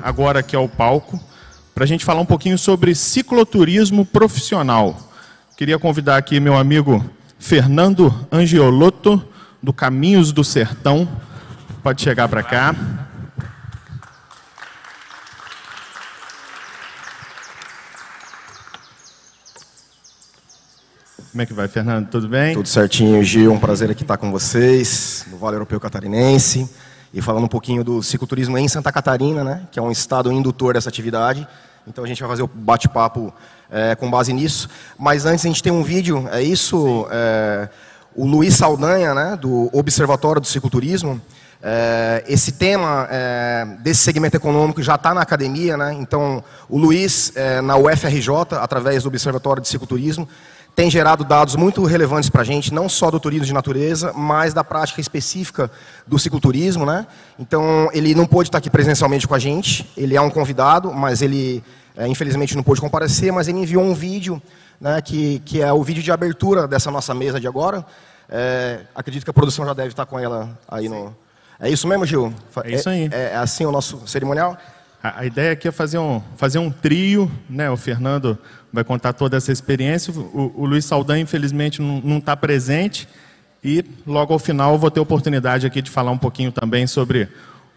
agora aqui ao palco para a gente falar um pouquinho sobre cicloturismo profissional. Queria convidar aqui meu amigo Fernando Angiolotto, do Caminhos do Sertão. Pode chegar para cá. Como é que vai, Fernando? Tudo bem? Tudo certinho, Gil. Um prazer aqui estar com vocês, no Vale Europeu Catarinense, e falando um pouquinho do cicloturismo em Santa Catarina, né, que é um estado indutor dessa atividade. Então a gente vai fazer o bate-papo com base nisso. Mas antes a gente tem um vídeo, o Luiz Saldanha, né, do Observatório do Cicloturismo. Esse tema desse segmento econômico já está na academia, né? Então o Luiz, na UFRJ, através do Observatório de Cicloturismo, tem gerado dados muito relevantes para a gente, não só do turismo de natureza, mas da prática específica do cicloturismo, né? Então, ele não pôde estar aqui presencialmente com a gente, ele é um convidado, mas ele, infelizmente, não pôde comparecer, mas ele enviou um vídeo, né, que é o vídeo de abertura dessa nossa mesa de agora. Acredito que a produção já deve estar com ela aí no... É isso mesmo, Gil? É isso aí. É assim o nosso cerimonial? A ideia aqui é fazer um trio, né? O Fernando vai contar toda essa experiência. O Luiz Saldanha, infelizmente, não está presente. E logo ao final eu vou ter a oportunidade aqui de falar um pouquinho também sobre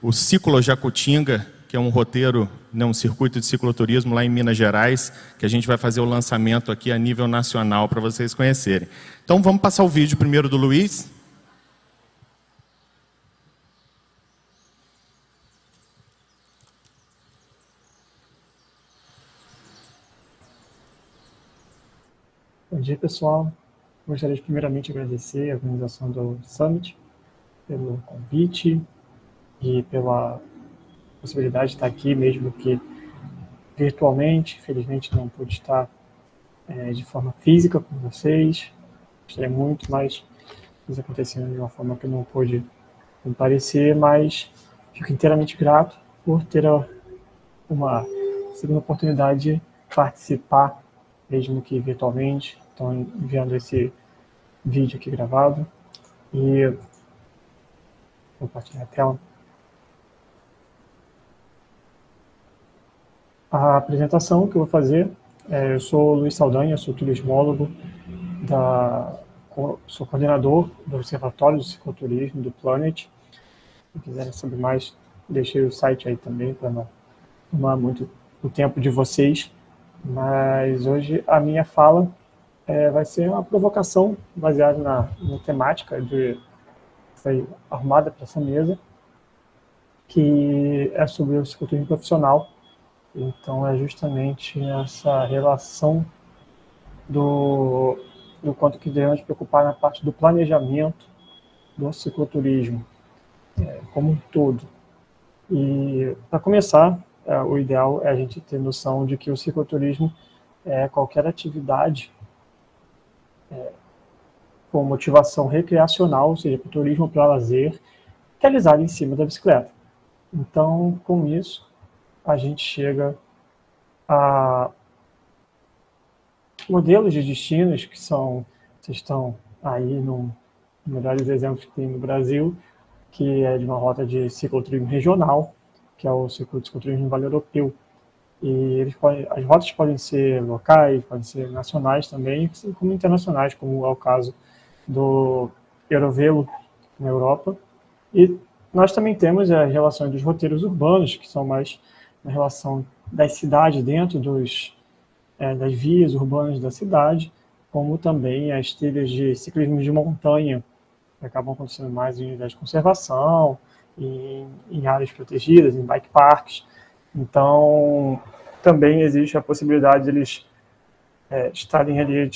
o Ciclo Jacutinga, que é um roteiro, né, um circuito de cicloturismo lá em Minas Gerais, que a gente vai fazer o lançamento aqui a nível nacional para vocês conhecerem. Então vamos passar o vídeo primeiro do Luiz. Bom dia, pessoal. Gostaria de primeiramente agradecer a organização do Summit pelo convite e pela possibilidade de estar aqui, mesmo que virtualmente. Felizmente não pude estar de forma física com vocês. Gostaria muito, mas isso acontecendo de uma forma que eu não pude comparecer, mas fico inteiramente grato por ter uma segunda oportunidade de participar, mesmo que virtualmente. Estão enviando esse vídeo aqui gravado e vou compartilhar a tela. A apresentação que eu vou fazer, eu sou Luiz Saldanha, sou turismólogo, sou coordenador do Observatório do Cicloturismo do Planet. Se quiserem saber mais, deixei o site aí também para não tomar muito o tempo de vocês. Mas hoje a minha fala vai ser uma provocação baseada na temática que foi arrumada para essa mesa, que é sobre o cicloturismo profissional. Então é justamente essa relação do quanto que devemos preocupar na parte do planejamento do cicloturismo como um todo. E para começar, o ideal é a gente ter noção de que o cicloturismo é qualquer atividade com motivação recreacional, ou seja, para turismo para lazer, realizado em cima da bicicleta. Então, com isso, a gente chega a modelos de destinos que vocês estão aí nos melhores exemplos que tem no Brasil, que é de uma rota de cicloturismo regional, que é o circuito de cicloturismo no Vale Europeu. E as rotas podem ser locais, podem ser nacionais também, assim como internacionais, como é o caso do Eurovelo na Europa. E nós também temos as relações dos roteiros urbanos, que são mais na relação das cidades dentro das vias urbanas da cidade, como também as trilhas de ciclismo de montanha, que acabam acontecendo mais em unidades de conservação, em áreas protegidas, em bike parks. Então, também existe a possibilidade de eles estarem ali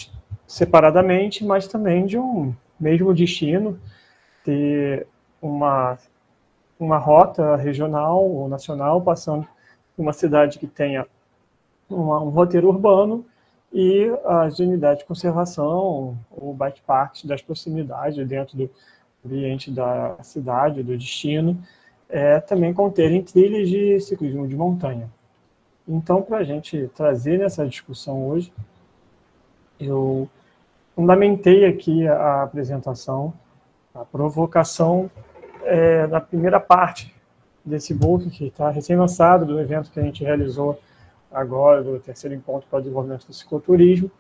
separadamente, mas também de um mesmo destino, ter uma rota regional ou nacional passando por uma cidade que tenha um roteiro urbano e as unidades de conservação ou bike parks das proximidades dentro do ambiente da cidade, do destino, também conterem trilhas de ciclismo de montanha. Então, para a gente trazer nessa discussão hoje, eu fundamentei aqui a apresentação, a provocação na primeira parte desse book que está recém-lançado, do evento que a gente realizou agora, do terceiro encontro para o desenvolvimento do cicloturismo.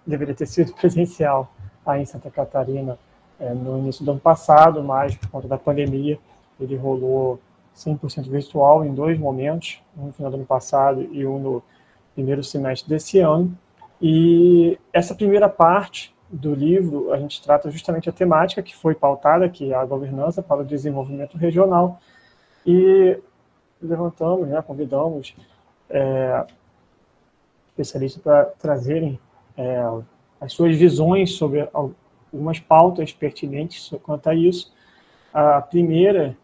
Deveria ter sido presencial aí em Santa Catarina no início do ano passado, mas por conta da pandemia ele rolou 100% virtual em 2 momentos, um no final do ano passado e um no primeiro semestre desse ano. E essa primeira parte do livro, a gente trata justamente a temática que foi pautada, que é a governança para o desenvolvimento regional, e levantamos, convidamos especialistas para trazerem as suas visões sobre algumas pautas pertinentes quanto a isso. A primeira,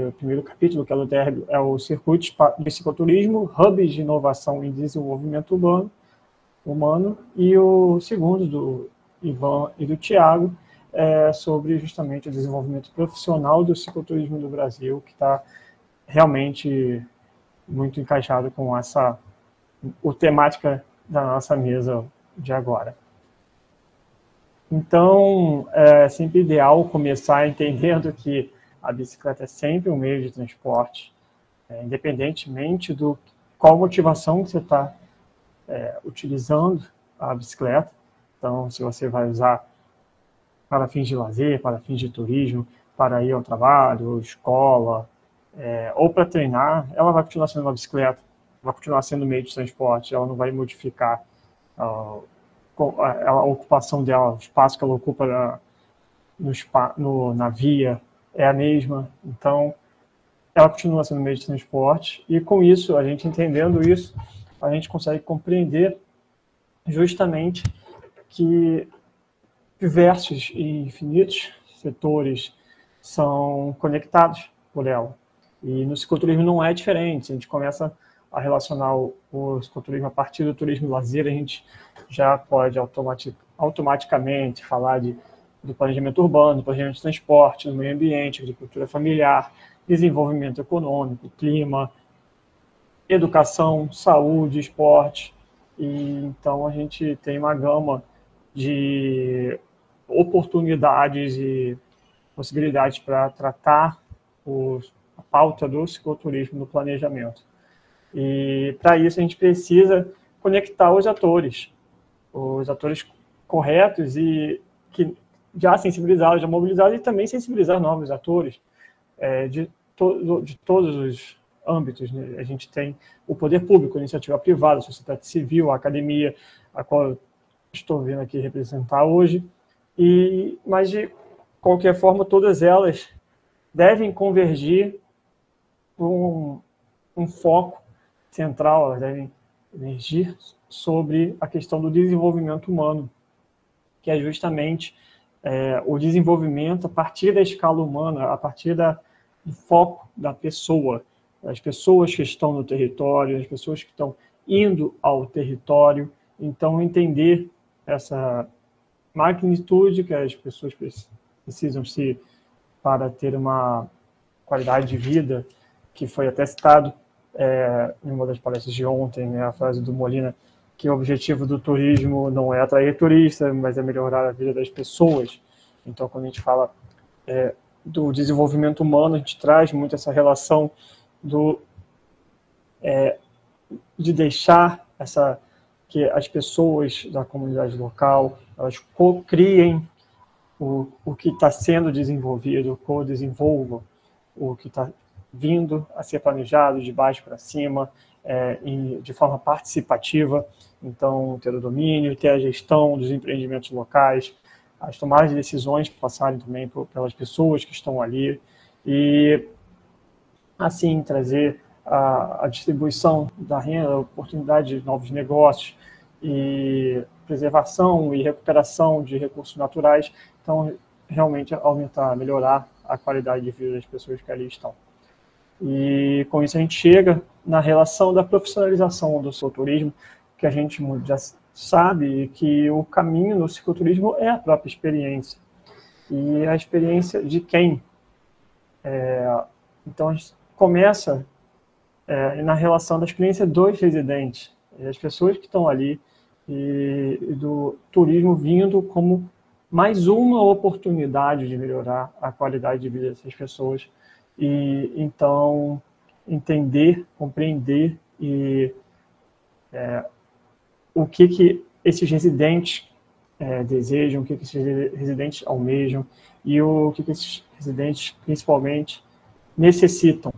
o primeiro capítulo, que é o término, é o Circuito de Cicloturismo, Hubs de Inovação e Desenvolvimento Humano, e o segundo, do Ivan e do Tiago, sobre justamente o desenvolvimento profissional do cicloturismo no Brasil, que está realmente muito encaixado com a temática da nossa mesa de agora. Então, é sempre ideal começar entendendo que a bicicleta é sempre um meio de transporte, independentemente do qual motivação que você está utilizando a bicicleta. Então, se você vai usar para fins de lazer, para fins de turismo, para ir ao trabalho, escola, ou para treinar, ela vai continuar sendo uma bicicleta, vai continuar sendo um meio de transporte, ela não vai modificar a ocupação dela, o espaço que ela ocupa na via é a mesma. Então, ela continua sendo um meio de transporte, e com isso, a gente entendendo isso, a gente consegue compreender justamente que diversos e infinitos setores são conectados por ela. E no cicloturismo não é diferente. A gente começa a relacionar o cicloturismo a partir do turismo lazer, a gente já pode automaticamente falar do planejamento urbano, do planejamento de transporte, do meio ambiente, agricultura familiar, desenvolvimento econômico, clima, educação, saúde, esporte. E então a gente tem uma gama de oportunidades e possibilidades para tratar a pauta do cicloturismo no planejamento. E para isso a gente precisa conectar os atores corretos e que já sensibilizados, já mobilizados, e também sensibilizar novos atores de todos os âmbitos, né? A gente tem o poder público, a iniciativa privada, a sociedade civil, a academia, a qual eu estou vindo aqui representar hoje, mas de qualquer forma todas elas devem convergir para um foco central, elas devem emergir sobre a questão do desenvolvimento humano, que é justamente o desenvolvimento a partir da escala humana, a partir do foco da pessoa, as pessoas que estão no território, as pessoas que estão indo ao território. Então, entender essa magnitude que as pessoas precisam para ter uma qualidade de vida, que foi até citado em uma das palestras de ontem, né, a frase do Molina, que o objetivo do turismo não é atrair turistas, mas é melhorar a vida das pessoas. Então, quando a gente fala do desenvolvimento humano, a gente traz muito essa relação de deixar que as pessoas da comunidade local, elas co-criem o que está sendo desenvolvido, co-desenvolvam o que está vindo a ser planejado de baixo para cima, de forma participativa. Então, ter o domínio, ter a gestão dos empreendimentos locais, as tomadas de decisões passarem também pelas pessoas que estão ali, e assim trazer a distribuição da renda, a oportunidade de novos negócios e preservação e recuperação de recursos naturais. Então, realmente aumentar, melhorar a qualidade de vida das pessoas que ali estão. E com isso a gente chega na relação da profissionalização do cicloturismo, que a gente já sabe que o caminho no cicloturismo é a própria experiência. E a experiência de quem? Então a gente começa na relação da experiência dos residentes, as pessoas que estão ali, e do turismo vindo como mais uma oportunidade de melhorar a qualidade de vida dessas pessoas. e então entender, compreender o que esses residentes desejam, o que esses residentes almejam e o que esses residentes, principalmente, necessitam.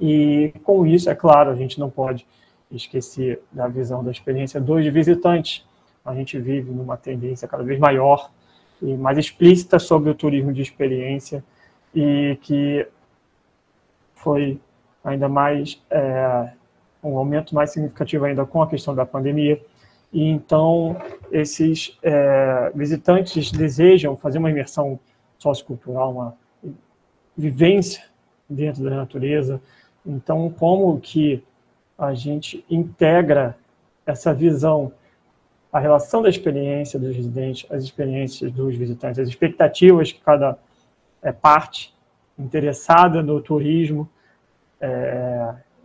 E, com isso, é claro, a gente não pode esquecer da visão da experiência dos visitantes. A gente vive numa tendência cada vez maior e mais explícita sobre o turismo de experiência e que foi ainda mais um aumento mais significativo ainda com a questão da pandemia. E então esses visitantes desejam fazer uma imersão sociocultural, uma vivência dentro da natureza. Então, como que a gente integra essa visão, a relação da experiência dos residentes, as experiências dos visitantes, as expectativas que cada parte interessada no turismo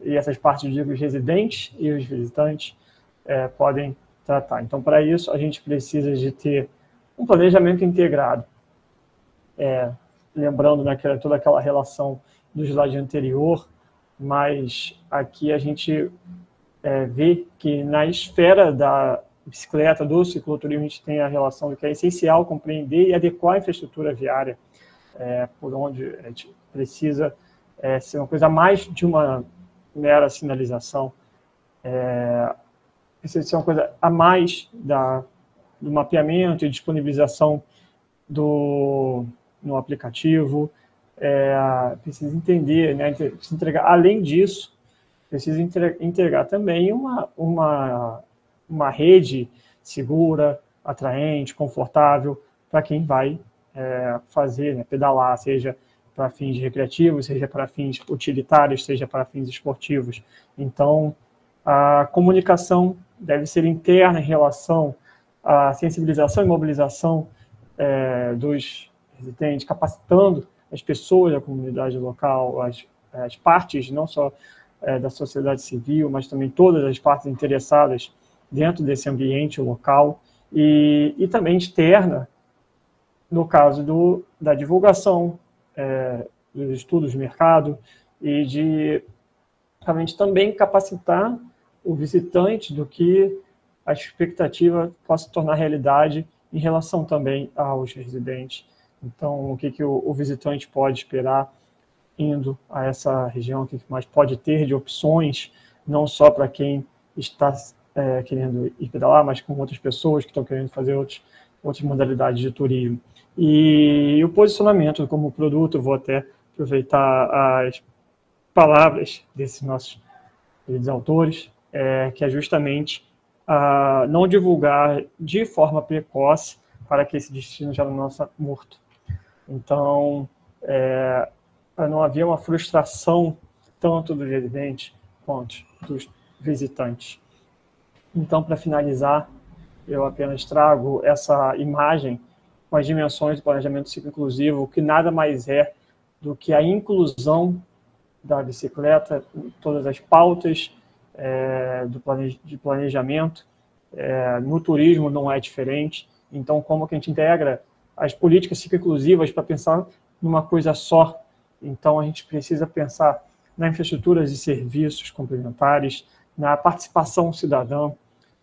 e essas partes dos residentes e os visitantes podem tratar. Então, para isso, a gente precisa de ter um planejamento integrado, lembrando toda aquela relação do slide anterior, mas aqui a gente vê que na esfera da bicicleta, do cicloturismo, a gente tem a relação de que é essencial compreender e adequar a infraestrutura viária, por onde a gente precisa ser uma coisa mais de uma mera sinalização, precisa ser uma coisa a mais do mapeamento e disponibilização no aplicativo, precisa entender, né, precisa entregar, além disso, precisa integrar também uma rede segura, atraente, confortável para quem vai fazer, né, pedalar, seja para fins recreativos, seja para fins utilitários, seja para fins esportivos. Então, a comunicação deve ser interna em relação à sensibilização e mobilização dos residentes, capacitando as pessoas da comunidade local, as partes, não só da sociedade civil, mas também todas as partes interessadas dentro desse ambiente local, e também externa, no caso da divulgação dos estudos de mercado e de realmente também capacitar o visitante do que a expectativa possa tornar realidade em relação também aos residentes. Então, o que o visitante pode esperar indo a essa região, o que mais pode ter de opções, não só para quem está querendo ir pedalar, mas com outras pessoas que estão querendo fazer outras modalidades de turismo. E o posicionamento como produto, eu vou até aproveitar as palavras desses nossos autores, que é justamente não divulgar de forma precoce para que esse destino já não seja morto. Então, para não haver uma frustração tanto do residente quanto dos visitantes. Então, para finalizar, eu apenas trago essa imagem com as dimensões do planejamento ciclo inclusivo, que nada mais é do que a inclusão da bicicleta em todas as pautas de planejamento. No turismo não é diferente. Então, como que a gente integra as políticas ciclo-inclusivas para pensar numa coisa só? Então, a gente precisa pensar na infraestrutura de serviços complementares, na participação cidadã,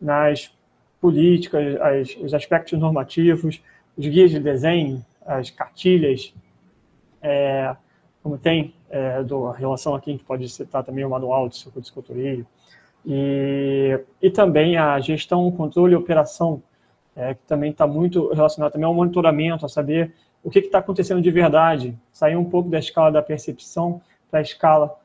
nas políticas, os aspectos normativos, os guias de desenho, as cartilhas, como tem a relação aqui, a gente pode citar também o manual de cicloturismo, e também a gestão, controle e operação, que também está muito relacionado também ao monitoramento, a saber o que está acontecendo de verdade, sair um pouco da escala da percepção para a escala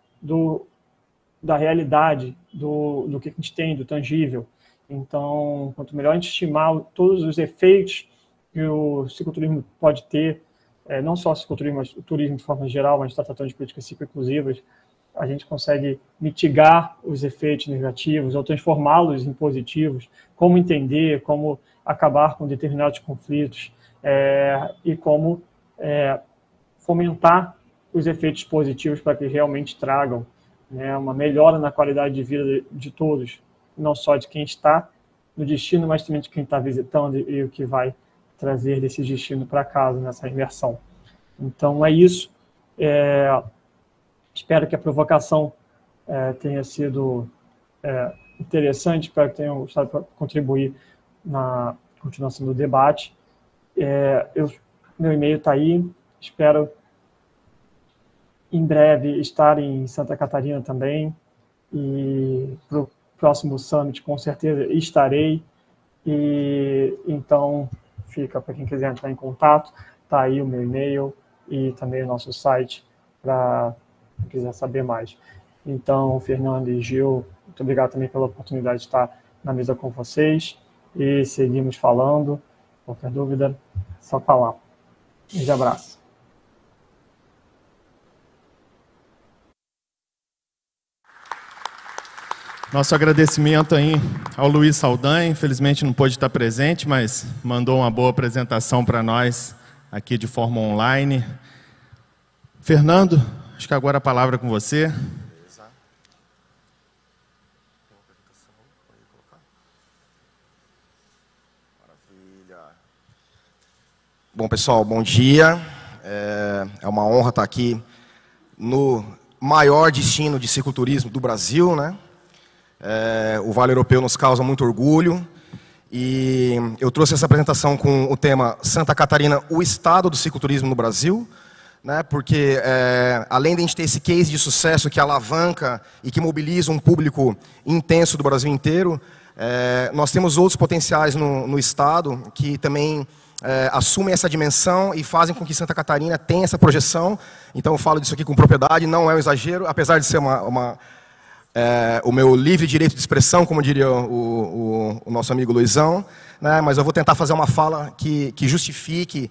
da realidade, do que a gente tem, do tangível. Então, quanto melhor a gente estimar todos os efeitos que o cicloturismo pode ter, não só o cicloturismo, mas o turismo de forma geral, mas a gente está tratando de políticas ciclo-inclusivas, a gente consegue mitigar os efeitos negativos ou transformá-los em positivos, como entender, como acabar com determinados conflitos e como fomentar os efeitos positivos para que realmente tragam, né, uma melhora na qualidade de vida de todos, não só de quem está no destino, mas também de quem está visitando e o que vai trazer desse destino para casa nessa imersão. Então é isso. Espero que a provocação tenha sido interessante, espero que tenham gostado para contribuir na continuação do debate. Meu e-mail está aí, espero em breve estar em Santa Catarina também, e para o próximo Summit com certeza estarei, e então fica para quem quiser entrar em contato, está aí o meu e-mail e também o nosso site para quem quiser saber mais. Então, Fernando e Gil, muito obrigado também pela oportunidade de estar na mesa com vocês, e seguimos falando. Qualquer dúvida, é só falar. Um grande abraço. Nosso agradecimento aí ao Luiz Saldanha, infelizmente não pôde estar presente, mas mandou uma boa apresentação para nós aqui de forma online. Fernando, acho que agora a palavra é com você. Bom, pessoal, bom dia. É uma honra estar aqui no maior destino de cicloturismo do Brasil, né? O Vale Europeu nos causa muito orgulho, e eu trouxe essa apresentação com o tema Santa Catarina, o estado do cicloturismo no Brasil, né? Porque além de a gente ter esse case de sucesso que alavanca e que mobiliza um público intenso do Brasil inteiro, nós temos outros potenciais no estado que também assumem essa dimensão e fazem com que Santa Catarina tenha essa projeção. Então eu falo disso aqui com propriedade, não é um exagero, apesar de ser o meu livre direito de expressão, como diria o nosso amigo Luizão, né? Mas eu vou tentar fazer uma fala que justifique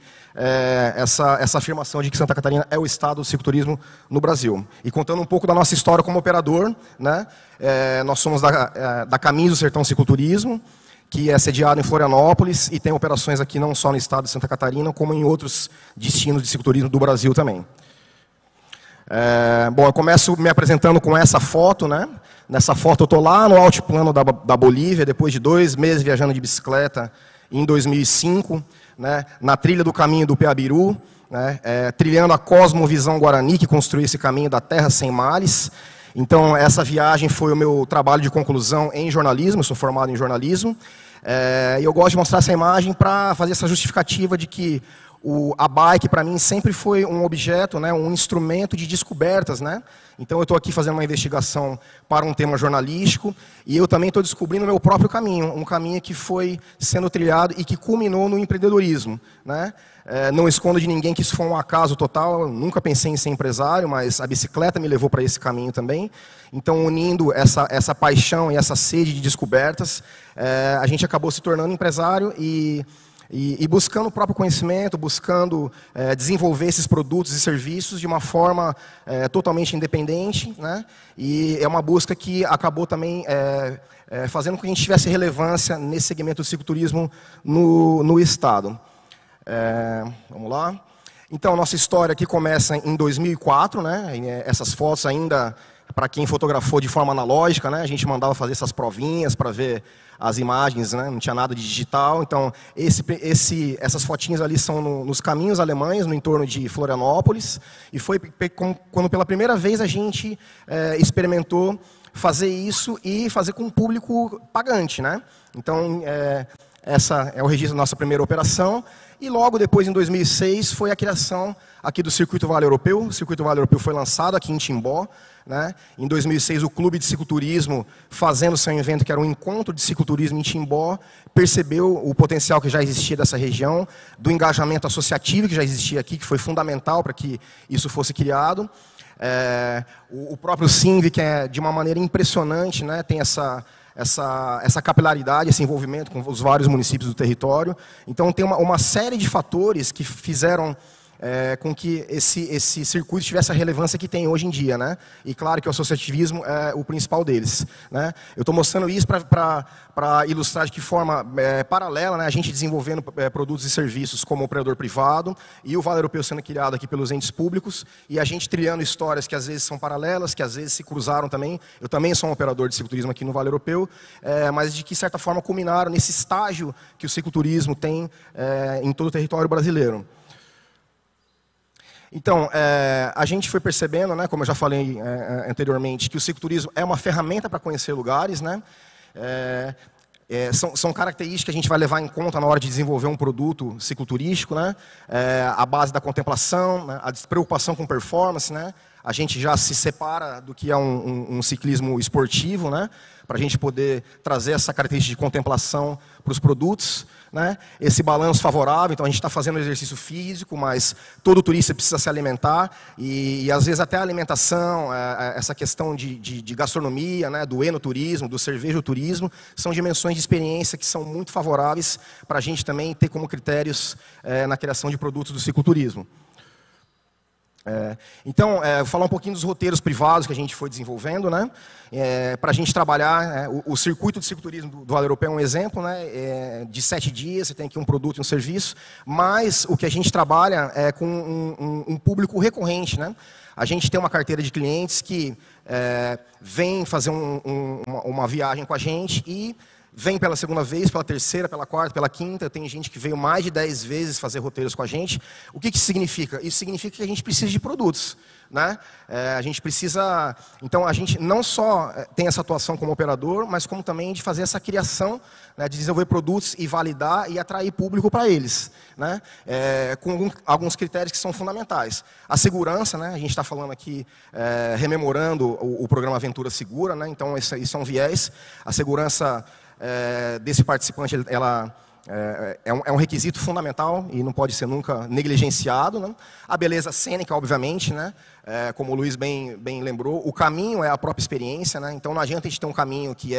essa afirmação de que Santa Catarina é o estado do cicloturismo no Brasil. E contando um pouco da nossa história como operador, né? Nós somos da Caminhos do Sertão Cicloturismo, que é sediado em Florianópolis e tem operações aqui não só no estado de Santa Catarina, como em outros destinos de cicloturismo do Brasil também. Bom, eu começo me apresentando com essa foto, né? Nessa foto eu estou lá no altiplano da Bolívia, depois de 2 meses viajando de bicicleta, em 2005, né? Na trilha do caminho do Peabiru, né? Trilhando a Cosmovisão Guarani, que construiu esse caminho da Terra Sem Males. Então, essa viagem foi o meu trabalho de conclusão em jornalismo, eu sou formado em jornalismo, e eu gosto de mostrar essa imagem para fazer essa justificativa de que a bike, para mim, sempre foi um objeto, né, um instrumento de descobertas, né? Então, eu estou aqui fazendo uma investigação para um tema jornalístico, e eu também estou descobrindo o meu próprio caminho, um caminho que foi sendo trilhado e que culminou no empreendedorismo, né? Não escondo de ninguém que isso foi um acaso total, eu nunca pensei em ser empresário, mas a bicicleta me levou para esse caminho também. Então, unindo essa paixão e essa sede de descobertas, a gente acabou se tornando empresário e buscando o próprio conhecimento, buscando desenvolver esses produtos e serviços de uma forma totalmente independente, né? E é uma busca que acabou também fazendo com que a gente tivesse relevância nesse segmento do cicloturismo no estado. Vamos lá. Então, nossa história aqui começa em 2004, né? Essas fotos ainda, para quem fotografou de forma analógica, né? A gente mandava fazer essas provinhas para ver as imagens, né? Não tinha nada de digital. Então, essas fotinhas ali são nos caminhos alemães, no entorno de Florianópolis. E foi quando pela primeira vez a gente experimentou fazer isso e fazer com um público pagante, né? Então, essa é o registro da nossa primeira operação. E logo depois, em 2006, foi a criação aqui do Circuito Vale Europeu. O Circuito Vale Europeu foi lançado aqui em Timbó, né? Em 2006, o Clube de Cicloturismo, fazendo seu evento, que era um encontro de cicloturismo em Timbó, percebeu o potencial que já existia dessa região, do engajamento associativo que já existia aqui, que foi fundamental para que isso fosse criado. O próprio Sinv, que de uma maneira impressionante, né, tem essa capilaridade, esse envolvimento com os vários municípios do território. Então, tem uma série de fatores que fizeram com que esse circuito tivesse a relevância que tem hoje em dia, né? E claro que o associativismo é o principal deles, né? Eu estou mostrando isso para ilustrar de que forma paralela, né, a gente desenvolvendo produtos e serviços como operador privado e o Vale Europeu sendo criado aqui pelos entes públicos e a gente trilhando histórias que às vezes são paralelas, que às vezes se cruzaram também. Eu também sou um operador de cicloturismo aqui no Vale Europeu, mas de que certa forma culminaram nesse estágio que o cicloturismo tem em todo o território brasileiro. Então, a gente foi percebendo, né, como eu já falei anteriormente, que o cicloturismo é uma ferramenta para conhecer lugares, né? São características que a gente vai levar em conta na hora de desenvolver um produto cicloturístico, né? A base da contemplação, né? A despreocupação com performance, né? A gente já se separa do que é um ciclismo esportivo, né? Para a gente poder trazer essa característica de contemplação para os produtos, né? Esse balanço favorável, então a gente está fazendo exercício físico, mas todo turista precisa se alimentar e às vezes até a alimentação, essa questão de gastronomia, né? Do enoturismo, do cervejoturismo, são dimensões de experiência que são muito favoráveis para a gente também ter como critérios na criação de produtos do cicloturismo. Então, vou falar um pouquinho dos roteiros privados que a gente foi desenvolvendo, né? Para a gente trabalhar, o circuito de cicloturismo do Vale Europeu é um exemplo, né? De 7 dias, você tem aqui um produto e um serviço, mas o que a gente trabalha é com um público recorrente, né? A gente tem uma carteira de clientes que vem fazer uma viagem com a gente e vem pela segunda vez, pela terceira, pela quarta, pela quinta. Tem gente que veio mais de 10 vezes fazer roteiros com a gente. O que isso significa? Isso significa que a gente precisa de produtos, né? A gente precisa... Então, a gente não só tem essa atuação como operador, mas como também de fazer essa criação, né, de desenvolver produtos e validar e atrair público para eles, né? Com alguns critérios que são fundamentais. A segurança, né? A gente está falando aqui, rememorando o programa Aventura Segura, né? Então, isso é um viés. A segurança... desse participante, ela é um requisito fundamental e não pode ser nunca negligenciado, né? A beleza cênica, obviamente, né? Como o Luiz bem lembrou, o caminho é a própria experiência, né? Então não adianta a gente ter um caminho que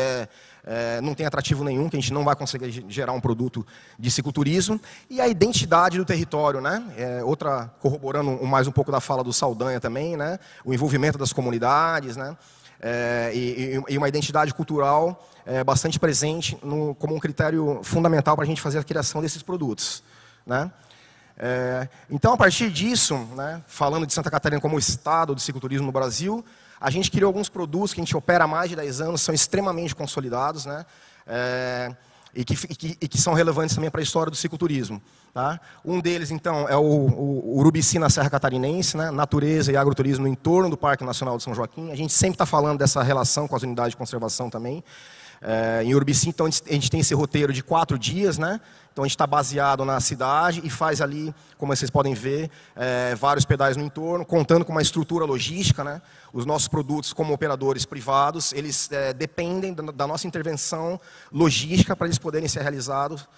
não tem atrativo nenhum, que a gente não vai conseguir gerar um produto de cicloturismo. E a identidade do território, né? Outra, corroborando mais um pouco da fala do Saldanha também, né? O envolvimento das comunidades, né? E uma identidade cultural bastante presente como um critério fundamental para a gente fazer a criação desses produtos, né? Então, a partir disso, né, falando de Santa Catarina como estado do cicloturismo no Brasil, a gente criou alguns produtos que a gente opera há mais de 10 anos, são extremamente consolidados, né? E que são relevantes também para a história do cicloturismo. Tá? Um deles, então, é o Urubici na Serra Catarinense, né? Natureza e agroturismo no entorno do Parque Nacional de São Joaquim. A gente sempre está falando dessa relação com as unidades de conservação também. Em Urubici, então, a gente tem esse roteiro de 4 dias, né? Então, a gente está baseado na cidade e faz ali, como vocês podem ver, vários pedais no entorno, contando com uma estrutura logística, né? Os nossos produtos, como operadores privados, eles dependem da nossa intervenção logística para eles poderem ser realizados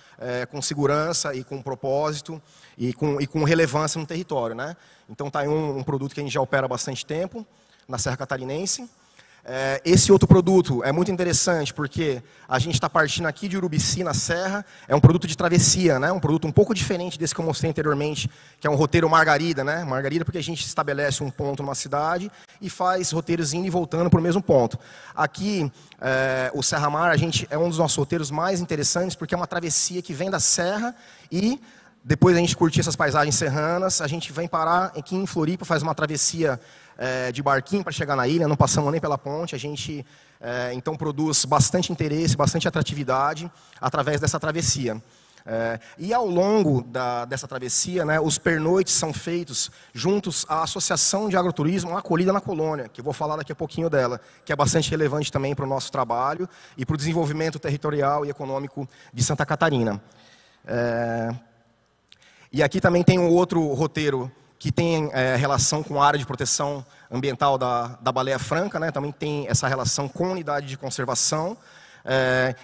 com segurança e com propósito e com relevância no território, né? Então, está aí um produto que a gente já opera há bastante tempo, na Serra Catarinense. Esse outro produto é muito interessante porque a gente está partindo aqui de Urubici, na Serra. É um produto de travessia, né? Um produto um pouco diferente desse que eu mostrei anteriormente, que é um roteiro margarida, né? Margarida porque a gente estabelece um ponto numa cidade e faz roteiros indo e voltando para o mesmo ponto. Aqui, o Serra Mar, é um dos nossos roteiros mais interessantes porque é uma travessia que vem da Serra e depois a gente curtir essas paisagens serranas, a gente vem parar aqui em Floripa, faz uma travessia de barquinho para chegar na ilha, não passamos nem pela ponte. A gente, então, produz bastante interesse, bastante atratividade através dessa travessia. E ao longo dessa travessia, né, os pernoites são feitos juntos à Associação de Agroturismo Acolhida na Colônia, que eu vou falar daqui a pouquinho dela, que é bastante relevante também para o nosso trabalho e para o desenvolvimento territorial e econômico de Santa Catarina. E aqui também tem um outro roteiro que tem relação com a área de proteção ambiental da Baleia Franca, né? Também tem essa relação com a unidade de conservação,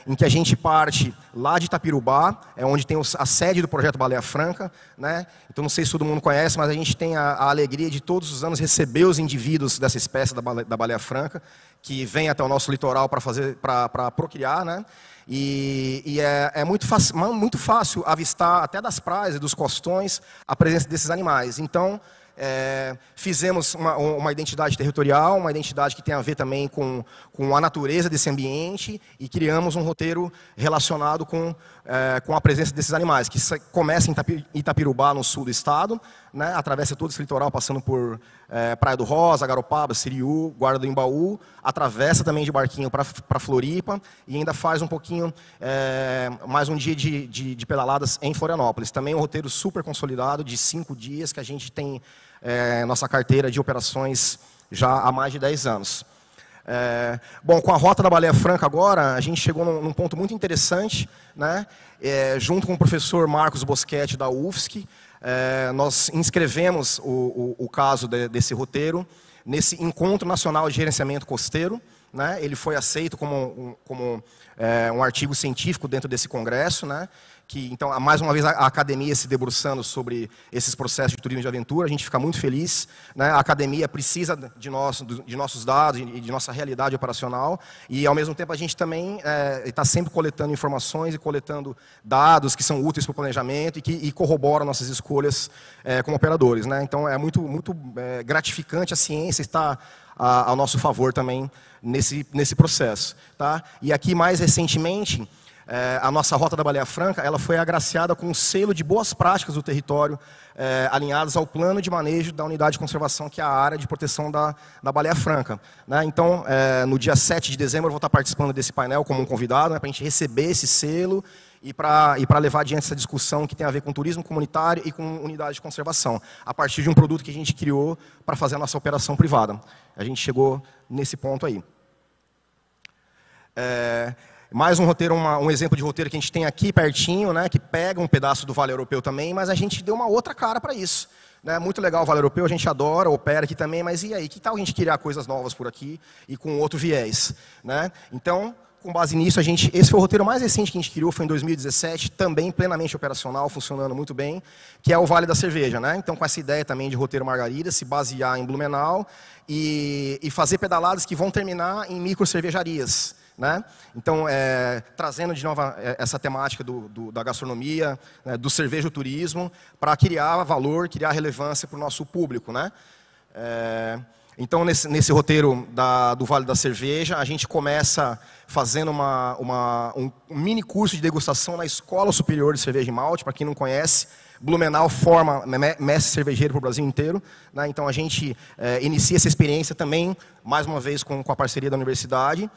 em que a gente parte lá de Itapirubá, onde tem a sede do projeto Baleia Franca, né? Então, não sei se todo mundo conhece, mas a gente tem a alegria de todos os anos receber os indivíduos dessa espécie da Baleia Franca, que vem até o nosso litoral para procriar, né? E é muito fácil avistar, até das praias e dos costões, a presença desses animais. Então, fizemos uma identidade territorial, uma identidade que tem a ver também com a natureza desse ambiente e criamos um roteiro relacionado com a presença desses animais, que começa em Itapirubá, no sul do estado, né, atravessa todo esse litoral, passando por Praia do Rosa, Garopaba, Siriú, Guarda do Embaú, atravessa também de barquinho para Floripa e ainda faz um pouquinho, mais um dia de pedaladas em Florianópolis. Também um roteiro super consolidado de 5 dias que a gente tem nossa carteira de operações já há mais de 10 anos. Bom, com a Rota da Baleia Franca agora, a gente chegou num ponto muito interessante, né? Junto com o professor Marcos Boschetti da UFSC, nós inscrevemos o caso desse roteiro nesse Encontro Nacional de Gerenciamento Costeiro, né? Ele foi aceito como um artigo científico dentro desse congresso, né? Então, mais uma vez, a academia se debruçando sobre esses processos de turismo de aventura, a gente fica muito feliz, né? A academia precisa de nossos dados e de nossa realidade operacional, e, ao mesmo tempo, a gente também está sempre coletando informações e coletando dados que são úteis para o planejamento e corroboram nossas escolhas como operadores, né? Então, é muito gratificante a ciência estar ao nosso favor também nesse processo, tá? E aqui, mais recentemente, a nossa Rota da Baleia Franca, ela foi agraciada com um selo de boas práticas do território, alinhadas ao plano de manejo da unidade de conservação, que é a área de proteção da Baleia Franca, né? Então, no dia 7 de dezembro, eu vou estar participando desse painel como um convidado, né, para a gente receber esse selo e para levar adiante essa discussão que tem a ver com turismo comunitário e com unidade de conservação, a partir de um produto que a gente criou para fazer a nossa operação privada. A gente chegou nesse ponto aí. Mais um roteiro, um exemplo de roteiro que a gente tem aqui pertinho, né, que pega um pedaço do Vale Europeu também, mas a gente deu uma outra cara para isso, né? Muito legal o Vale Europeu, a gente adora, opera aqui também, mas e aí, que tal a gente criar coisas novas por aqui e com outro viés, né? Então, com base nisso, esse foi o roteiro mais recente que a gente criou, foi em 2017, também plenamente operacional, funcionando muito bem, que é o Vale da Cerveja, né? Então, com essa ideia também de roteiro Margarida, se basear em Blumenau e fazer pedaladas que vão terminar em micro cervejarias, né? Então, trazendo de novo essa temática da gastronomia, né, do cervejoturismo, para criar valor, criar relevância para o nosso público, né? Então, nesse roteiro do Vale da Cerveja, a gente começa fazendo um mini curso de degustação na Escola Superior de Cerveja e Malte. Para quem não conhece, Blumenau forma mestre cervejeiro para o Brasil inteiro, né? Então, a gente inicia essa experiência também, mais uma vez, com a parceria da universidade,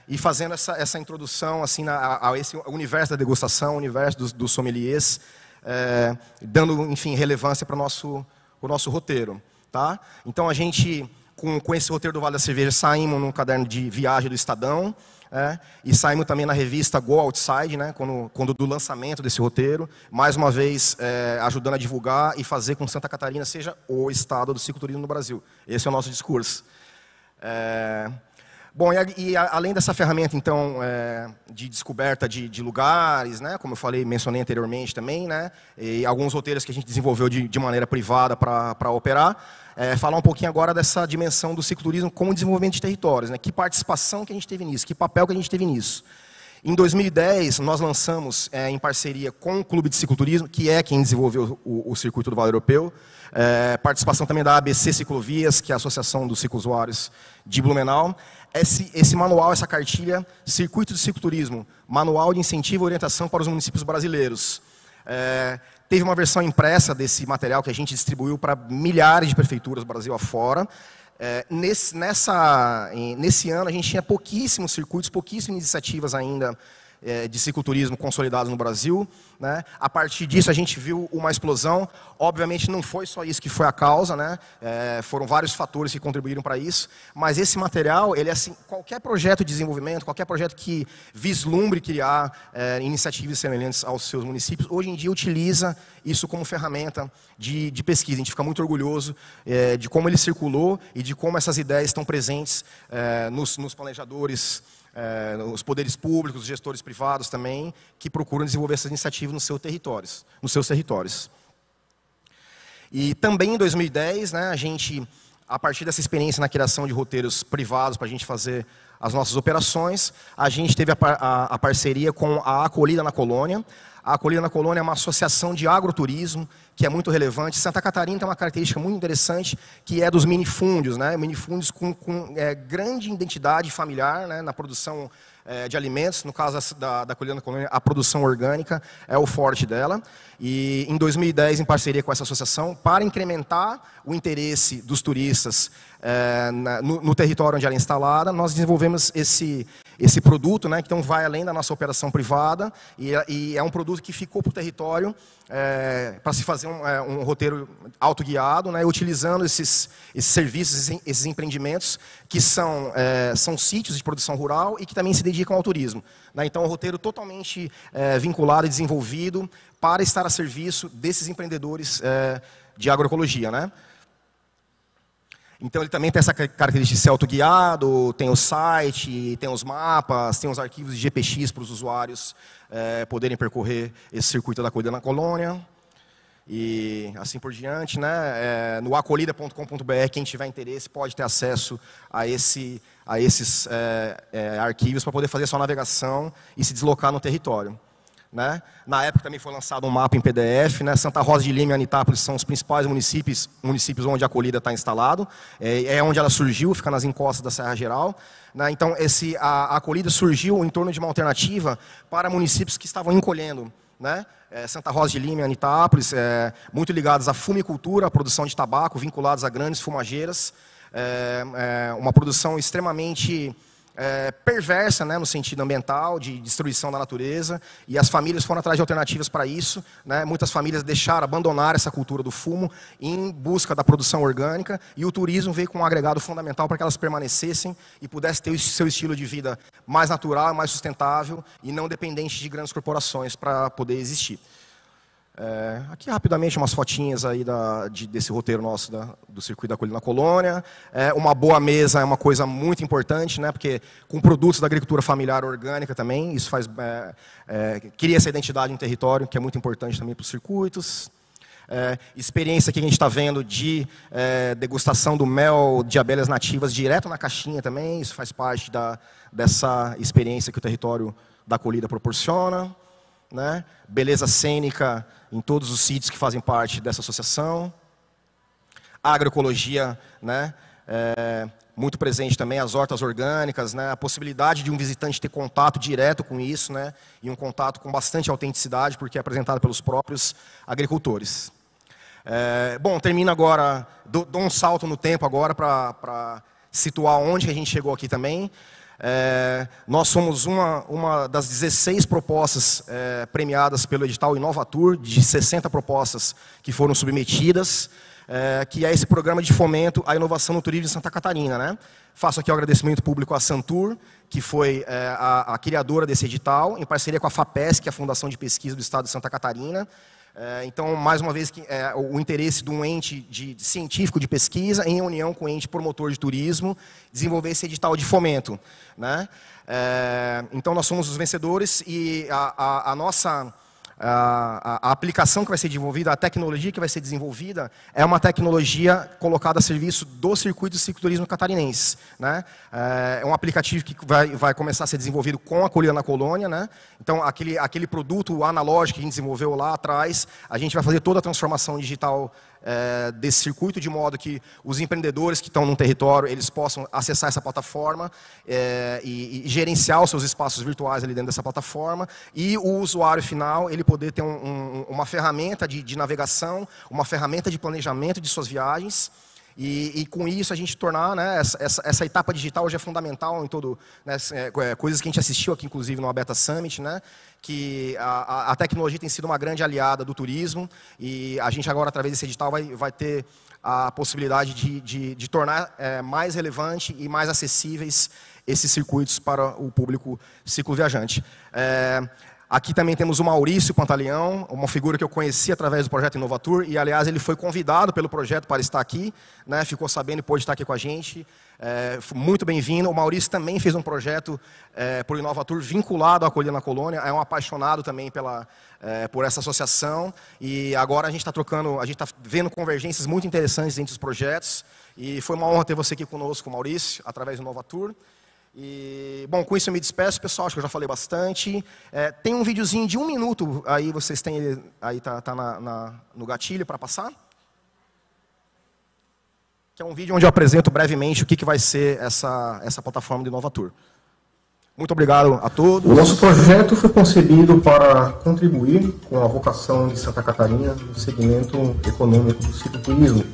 e fazendo essa introdução assim, a esse universo da degustação, o universo dos sommeliers, dando, enfim, relevância para o nosso roteiro. Tá? Então, a gente, com esse roteiro do Vale da Cerveja, saímos no caderno de viagem do Estadão, e saímos também na revista Go Outside, né, quando do lançamento desse roteiro, mais uma vez ajudando a divulgar e fazer com que Santa Catarina seja o estado do cicloturismo no Brasil. Esse é o nosso discurso. Bom, e além dessa ferramenta, então, de descoberta de lugares, né, como eu falei, mencionei anteriormente também, né, e alguns roteiros que a gente desenvolveu de maneira privada para operar, falar um pouquinho agora dessa dimensão do cicloturismo como desenvolvimento de territórios, né, que participação que a gente teve nisso, que papel que a gente teve nisso. Em 2010, nós lançamos, em parceria com o Clube de Cicloturismo, que é quem desenvolveu o Circuito do Vale Europeu, participação também da ABC Ciclovias, que é a Associação dos Ciclousuários de Blumenau, esse manual, essa cartilha, Circuito de Cicloturismo, Manual de Incentivo e Orientação para os Municípios Brasileiros. Teve uma versão impressa desse material que a gente distribuiu para milhares de prefeituras do Brasil afora. Nesse ano, a gente tinha pouquíssimos circuitos, pouquíssimas iniciativas ainda de cicloturismo consolidados no Brasil, né? A partir disso, a gente viu uma explosão. Obviamente, não foi só isso que foi a causa, né? Foram vários fatores que contribuíram para isso, mas esse material, ele é assim, qualquer projeto de desenvolvimento, qualquer projeto que vislumbre criar iniciativas semelhantes aos seus municípios, hoje em dia utiliza isso como ferramenta de pesquisa. A gente fica muito orgulhoso de como ele circulou e de como essas ideias estão presentes nos planejadores, os poderes públicos, os gestores privados também, que procuram desenvolver essas iniciativas nos seus territórios. E também em 2010, né, a gente, a partir dessa experiência na criação de roteiros privados para a gente fazer as nossas operações, a gente teve a parceria com a Acolhida na Colônia. A Acolhida na Colônia é uma associação de agroturismo que é muito relevante. Santa Catarina tem uma característica muito interessante, que é dos minifúndios, né? Minifúndios com grande identidade familiar, né, na produção de alimentos. No caso da Acolhida na Colônia, a produção orgânica é o forte dela. E em 2010, em parceria com essa associação, para incrementar o interesse dos turistas no território onde ela é instalada, nós desenvolvemos esse produto, né, que então vai além da nossa operação privada, e é um produto que ficou para o território para se fazer um roteiro autoguiado, né, utilizando esses serviços, esses empreendimentos, que são sítios de produção rural e que também se dedicam ao turismo. Né, então, um roteiro totalmente vinculado e desenvolvido para estar a serviço desses empreendedores de agroecologia, né? Então, ele também tem essa característica de ser autoguiado, tem o site, tem os mapas, tem os arquivos de GPX para os usuários poderem percorrer esse circuito da Acolhida na Colônia. E assim por diante, né? No acolhida.com.br, quem tiver interesse pode ter acesso a esses arquivos para poder fazer a sua navegação e se deslocar no território. Né? Na época também foi lançado um mapa em PDF, né? Santa Rosa de Lima e Anitápolis são os principais municípios onde a Acolhida está instalado, é onde ela surgiu, fica nas encostas da Serra Geral. Né? Então, a Acolhida surgiu em torno de uma alternativa para municípios que estavam encolhendo. Né? Santa Rosa de Lima e Anitápolis, muito ligados à fumicultura, à produção de tabaco, vinculados a grandes fumageiras, uma produção extremamente perversa, né, no sentido ambiental, de destruição da natureza, e as famílias foram atrás de alternativas para isso. Né? Muitas famílias abandonaram essa cultura do fumo em busca da produção orgânica, e o turismo veio com um agregado fundamental para que elas permanecessem e pudessem ter o seu estilo de vida mais natural, mais sustentável e não dependente de grandes corporações para poder existir. Aqui rapidamente umas fotinhas aí desse roteiro nosso do circuito da Acolhida na Colônia. Uma boa mesa é uma coisa muito importante, né? Porque com produtos da agricultura familiar orgânica também, isso cria essa identidade em território, que é muito importante também para os circuitos. Experiência que a gente está vendo de degustação do mel de abelhas nativas direto na caixinha também, isso faz parte dessa experiência que o território da Acolhida proporciona. Né? Beleza cênica em todos os sítios que fazem parte dessa associação. Agroecologia, né? Muito presente também, as hortas orgânicas, né? A possibilidade de um visitante ter contato direto com isso, né? E um contato com bastante autenticidade, porque é apresentado pelos próprios agricultores. Bom, termino agora, dou um salto no tempo agora para situar onde a gente chegou aqui também. Nós somos uma das 16 propostas premiadas pelo edital Inovatur, de 60 propostas que foram submetidas, que é esse programa de fomento à inovação no turismo de Santa Catarina. Né? Faço aqui o agradecimento público à Santur, que foi a criadora desse edital, em parceria com a FAPESC, que é a Fundação de Pesquisa do Estado de Santa Catarina. Então, mais uma vez, o interesse de um ente científico de pesquisa, em união com o ente promotor de turismo, desenvolver esse edital de fomento. Né? Então, nós somos os vencedores e a aplicação que vai ser desenvolvida, a tecnologia que vai ser desenvolvida, é uma tecnologia colocada a serviço do circuito do cicloturismo catarinense. Né? É um aplicativo que vai começar a ser desenvolvido com a Acolhida na Colônia. Né? Então, aquele produto analógico que a gente desenvolveu lá atrás, a gente vai fazer toda a transformação digital desse circuito, de modo que os empreendedores que estão no território, eles possam acessar essa plataforma e gerenciar os seus espaços virtuais ali dentro dessa plataforma, e o usuário final, ele poder ter uma ferramenta de navegação, uma ferramenta de planejamento de suas viagens, e com isso a gente tornar, né, essa etapa digital hoje é fundamental em todo, né, coisas que a gente assistiu aqui, inclusive, no Abeta Summit, né, que a tecnologia tem sido uma grande aliada do turismo, e a gente agora, através desse edital, vai ter a possibilidade de tornar mais relevante e mais acessíveis esses circuitos para o público cicloviajante. Aqui também temos o Maurício Pantaleão, uma figura que eu conheci através do projeto Inovatur, e, aliás, ele foi convidado pelo projeto para estar aqui, né, ficou sabendo e pôde estar aqui com a gente. Muito bem-vindo. O Maurício também fez um projeto por Inovatur vinculado à Acolhida na Colônia, é um apaixonado também por essa associação, e agora a gente está vendo convergências muito interessantes entre os projetos, e foi uma honra ter você aqui conosco, Maurício, através do Inovatur. E, bom, com isso eu me despeço, pessoal, acho que eu já falei bastante. Tem um videozinho de 1 minuto, aí vocês têm, aí tá no gatilho para passar. Que é um vídeo onde eu apresento brevemente o que vai ser essa plataforma do Inovatur. Muito obrigado a todos. O nosso projeto foi concebido para contribuir com a vocação de Santa Catarina no segmento econômico do cicloturismo,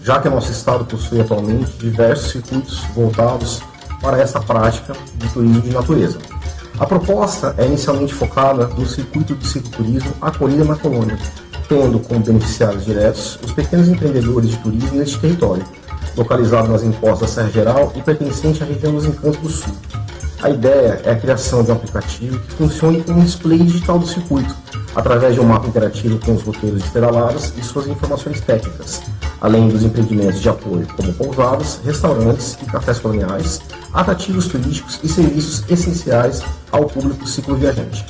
já que o nosso estado possui atualmente diversos circuitos voltados para essa prática de turismo de natureza. A proposta é inicialmente focada no circuito de cicloturismo Acolhida na Colônia, tendo como beneficiários diretos os pequenos empreendedores de turismo neste território, localizado nas encostas da Serra Geral e pertencente à região dos Encantos do Sul. A ideia é a criação de um aplicativo que funcione como um display digital do circuito, através de um mapa interativo com os roteiros de pedaladas e suas informações técnicas, além dos empreendimentos de apoio como pousadas, restaurantes e cafés coloniais, atrativos turísticos e serviços essenciais ao público cicloviajante.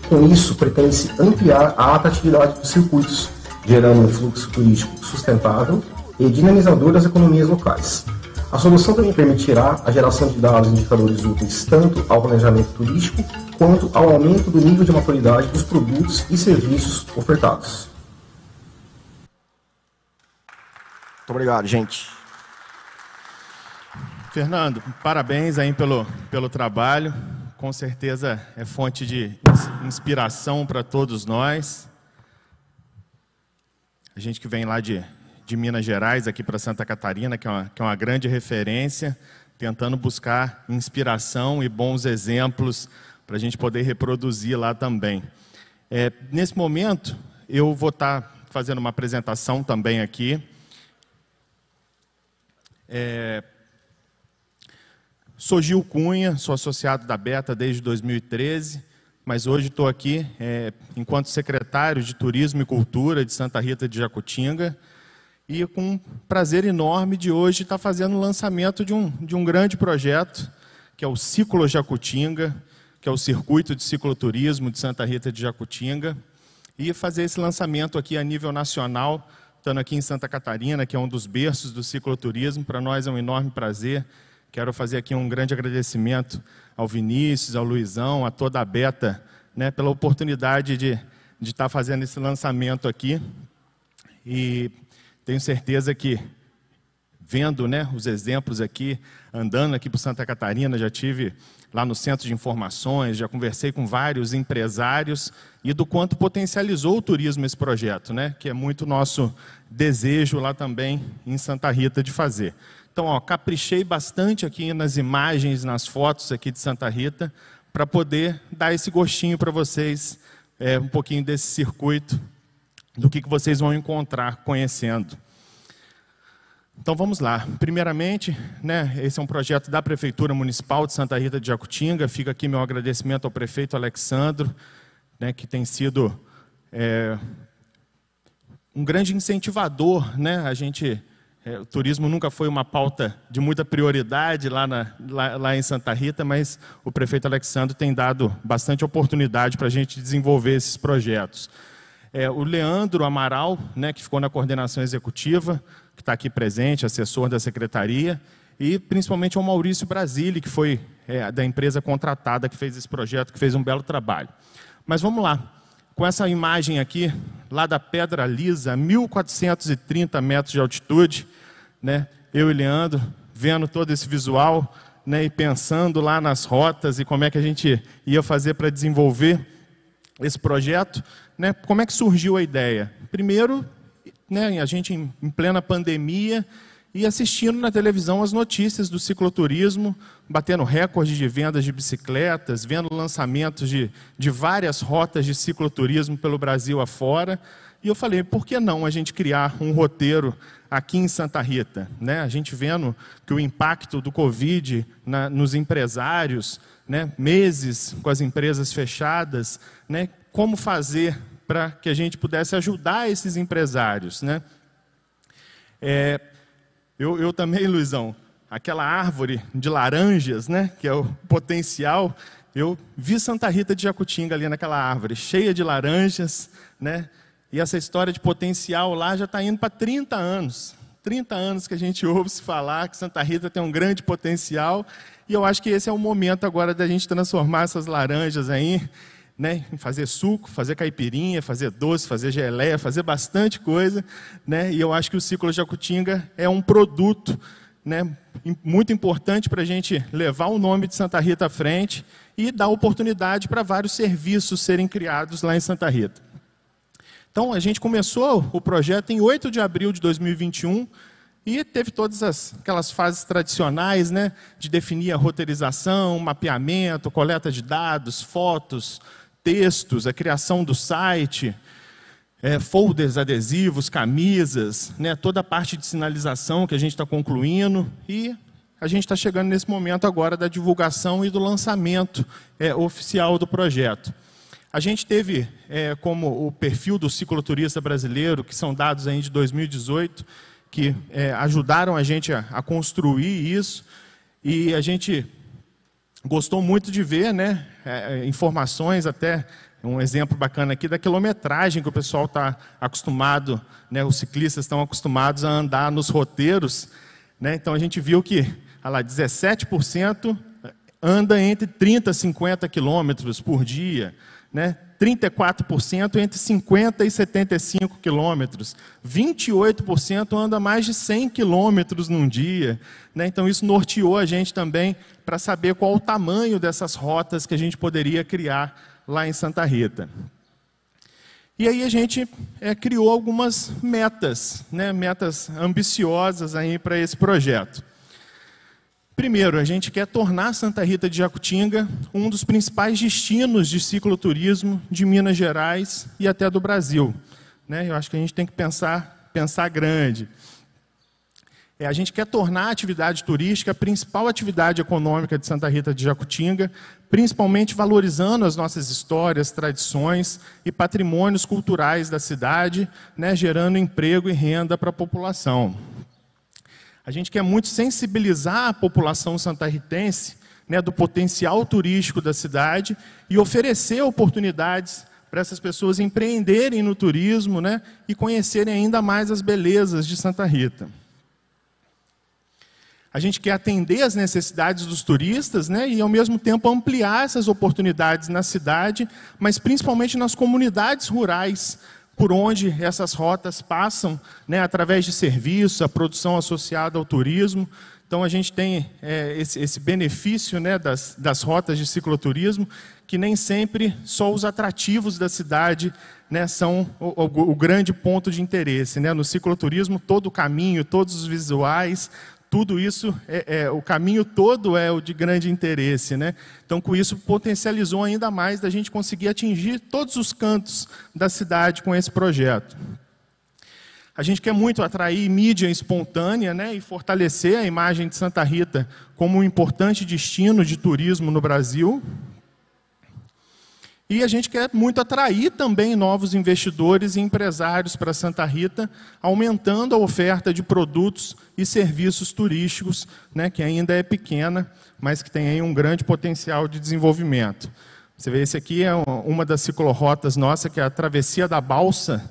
Com isso, pretende-se ampliar a atratividade dos circuitos, gerando um fluxo turístico sustentável e dinamizador das economias locais. A solução também permitirá a geração de dados e indicadores úteis tanto ao planejamento turístico quanto ao aumento do nível de maturidade dos produtos e serviços ofertados. Muito obrigado, gente. Fernando, parabéns aí pelo trabalho. Com certeza é fonte de inspiração para todos nós. A gente que vem lá de Minas Gerais, aqui para Santa Catarina, que é uma grande referência, tentando buscar inspiração e bons exemplos para a gente poder reproduzir lá também. Nesse momento, eu vou estar fazendo uma apresentação também aqui. Sou Gil Cunha, sou associado da Beta desde 2013, mas hoje estou aqui enquanto secretário de Turismo e Cultura de Santa Rita de Jacutinga, e com um prazer enorme de hoje estar fazendo o lançamento de um grande projeto, que é o Ciclo Jacutinga, que é o Circuito de Cicloturismo de Santa Rita de Jacutinga, e fazer esse lançamento aqui a nível nacional, estando aqui em Santa Catarina, que é um dos berços do cicloturismo. Para nós é um enorme prazer. Quero fazer aqui um grande agradecimento ao Vinícius, ao Luizão, a toda a Beta, né, pela oportunidade de estar fazendo esse lançamento aqui. E tenho certeza que, vendo, né, os exemplos aqui, andando aqui por Santa Catarina, já tive lá no Centro de Informações, já conversei com vários empresários e do quanto potencializou o turismo esse projeto, né, que é muito nosso desejo lá também em Santa Rita de fazer. Então, ó, caprichei bastante aqui nas imagens, nas fotos aqui de Santa Rita, para poder dar esse gostinho para vocês, um pouquinho desse circuito, do que vocês vão encontrar conhecendo. Então vamos lá. Primeiramente, né, esse é um projeto da Prefeitura Municipal de Santa Rita de Jacutinga. Fica aqui meu agradecimento ao prefeito Alexandro, né, que tem sido um grande incentivador, né? O turismo nunca foi uma pauta de muita prioridade lá em Santa Rita, mas o prefeito Alexandro tem dado bastante oportunidade para a gente desenvolver esses projetos. O Leandro Amaral, né, que ficou na coordenação executiva, que está aqui presente, assessor da secretaria, e principalmente ao Maurício Brasili, que foi da empresa contratada que fez esse projeto, que fez um belo trabalho. Mas vamos lá, com essa imagem aqui, lá da Pedra Lisa, 1.430 metros de altitude, né, eu e Leandro, vendo todo esse visual, né, e pensando lá nas rotas e como é que a gente ia fazer para desenvolver esse projeto, né, como é que surgiu a ideia? Primeiro, né, a gente em plena pandemia e assistindo na televisão as notícias do cicloturismo, batendo recorde de vendas de bicicletas, vendo lançamentos de várias rotas de cicloturismo pelo Brasil afora. E eu falei, por que não a gente criar um roteiro aqui em Santa Rita? Né? A gente vendo que o impacto do Covid nos empresários, né, meses com as empresas fechadas, né, como fazer para que a gente pudesse ajudar esses empresários, né? Eu também, Luizão, aquela árvore de laranjas, né, que é o potencial, eu vi Santa Rita de Jacutinga ali naquela árvore, cheia de laranjas, né? E essa história de potencial lá já está indo para 30 anos. 30 anos que a gente ouve se falar que Santa Rita tem um grande potencial, e eu acho que esse é o momento agora da gente transformar essas laranjas aí, né, em fazer suco, fazer caipirinha, fazer doce, fazer geleia, fazer bastante coisa, né, e eu acho que o Ciclo Jacutinga é um produto, né, muito importante para a gente levar o nome de Santa Rita à frente e dar oportunidade para vários serviços serem criados lá em Santa Rita. Então, a gente começou o projeto em 8 de abril de 2021, E teve todas aquelas fases tradicionais, né, de definir a roteirização, mapeamento, coleta de dados, fotos, textos, a criação do site, folders, adesivos, camisas, né, toda a parte de sinalização que a gente está concluindo. E a gente está chegando nesse momento agora da divulgação e do lançamento oficial do projeto. A gente teve como o perfil do cicloturista brasileiro, que são dados aí de 2018, que ajudaram a gente a construir isso, e a gente gostou muito de ver, né, informações, até um exemplo bacana aqui da quilometragem que o pessoal está acostumado, né, os ciclistas estão acostumados a andar nos roteiros, né, então a gente viu que 17% anda entre 30 e 50 quilômetros por dia, né? 34% entre 50 e 75 quilômetros, 28% anda mais de 100 quilômetros num dia, né? Então isso norteou a gente também para saber qual o tamanho dessas rotas que a gente poderia criar lá em Santa Rita. E aí a gente criou algumas metas, né? Metas ambiciosas aí para esse projeto. Primeiro, a gente quer tornar Santa Rita de Jacutinga um dos principais destinos de cicloturismo de Minas Gerais e até do Brasil, né? Eu acho que a gente tem que pensar grande. A gente quer tornar a atividade turística a principal atividade econômica de Santa Rita de Jacutinga, principalmente valorizando as nossas histórias, tradições e patrimônios culturais da cidade, né, gerando emprego e renda para a população. A gente quer muito sensibilizar a população santarritense, né, do potencial turístico da cidade e oferecer oportunidades para essas pessoas empreenderem no turismo, né, e conhecerem ainda mais as belezas de Santa Rita. A gente quer atender as necessidades dos turistas, né, e, ao mesmo tempo, ampliar essas oportunidades na cidade, mas principalmente nas comunidades rurais, por onde essas rotas passam, né, através de serviços, a produção associada ao turismo. Então, a gente tem esse benefício, né, das rotas de cicloturismo, que nem sempre só os atrativos da cidade, né, são o grande ponto de interesse, né? No cicloturismo, todo o caminho, todos os visuais, tudo isso, o caminho todo é o de grande interesse, né? Então, com isso, potencializou ainda mais da gente conseguir atingir todos os cantos da cidade com esse projeto. A gente quer muito atrair mídia espontânea, né, e fortalecer a imagem de Santa Rita como um importante destino de turismo no Brasil. E a gente quer muito atrair também novos investidores e empresários para Santa Rita, aumentando a oferta de produtos e serviços turísticos, né, que ainda é pequena, mas que tem aí um grande potencial de desenvolvimento. Você vê, esse aqui é uma das ciclorotas nossa, que é a Travessia da Balsa,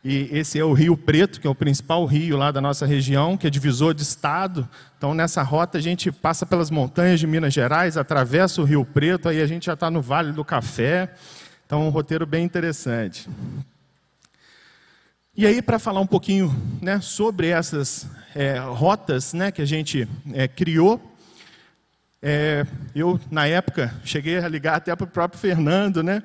e esse é o Rio Preto, que é o principal rio lá da nossa região, que é divisor de estado. Então, nessa rota, a gente passa pelas montanhas de Minas Gerais, atravessa o Rio Preto, aí a gente já está no Vale do Café. Então, um roteiro bem interessante. E aí, para falar um pouquinho, né, sobre essas rotas, né, que a gente criou, eu, na época, cheguei a ligar até para o próprio Fernando, né,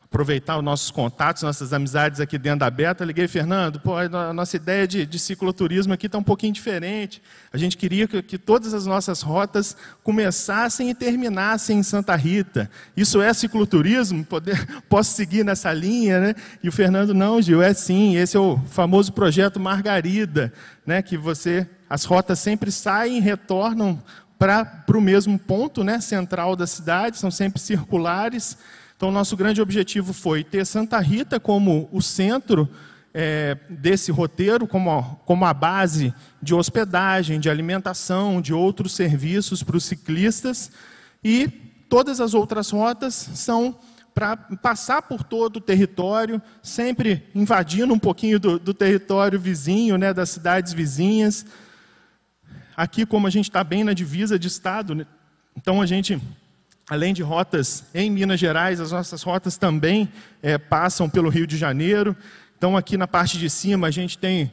aproveitar os nossos contatos, nossas amizades aqui dentro da Beta. Liguei, Fernando, pô, a nossa ideia de cicloturismo aqui está um pouquinho diferente. A gente queria que todas as nossas rotas começassem e terminassem em Santa Rita. Isso é cicloturismo? Posso seguir nessa linha, né? E o Fernando, não, Gil, é sim. Esse é o famoso projeto Margarida, né? Que as rotas sempre saem e retornam para o mesmo ponto, né, central da cidade, são sempre circulares. Então, o nosso grande objetivo foi ter Santa Rita como o centro desse roteiro, como a base de hospedagem, de alimentação, de outros serviços para os ciclistas. E todas as outras rotas são para passar por todo o território, sempre invadindo um pouquinho do território vizinho, né, das cidades vizinhas. Aqui, como a gente está bem na divisa de estado, né, então a gente, além de rotas em Minas Gerais, as nossas rotas também passam pelo Rio de Janeiro. Então, aqui na parte de cima, a gente tem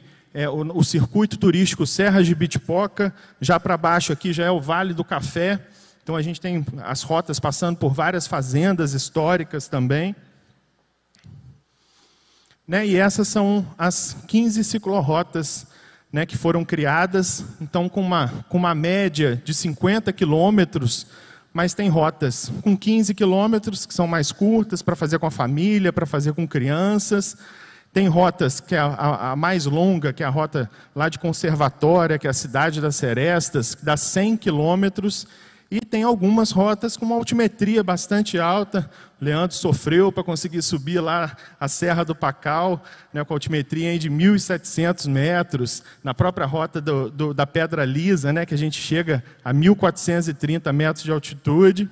o circuito turístico Serras de Bitipoca. Já para baixo aqui já é o Vale do Café. Então, a gente tem as rotas passando por várias fazendas históricas também. Né? E essas são as 15 ciclorotas né, que foram criadas, então com uma média de 50 quilômetros, mas tem rotas com 15 quilômetros, que são mais curtas, para fazer com a família, para fazer com crianças. Tem rotas que é a mais longa, que é a rota lá de Conservatória, que é a cidade das Serestas, que dá 100 quilômetros. E tem algumas rotas com uma altimetria bastante alta. O Leandro sofreu para conseguir subir lá a Serra do Pacal, né, com altimetria de 1.700 metros. Na própria rota da Pedra Lisa, né, que a gente chega a 1.430 metros de altitude.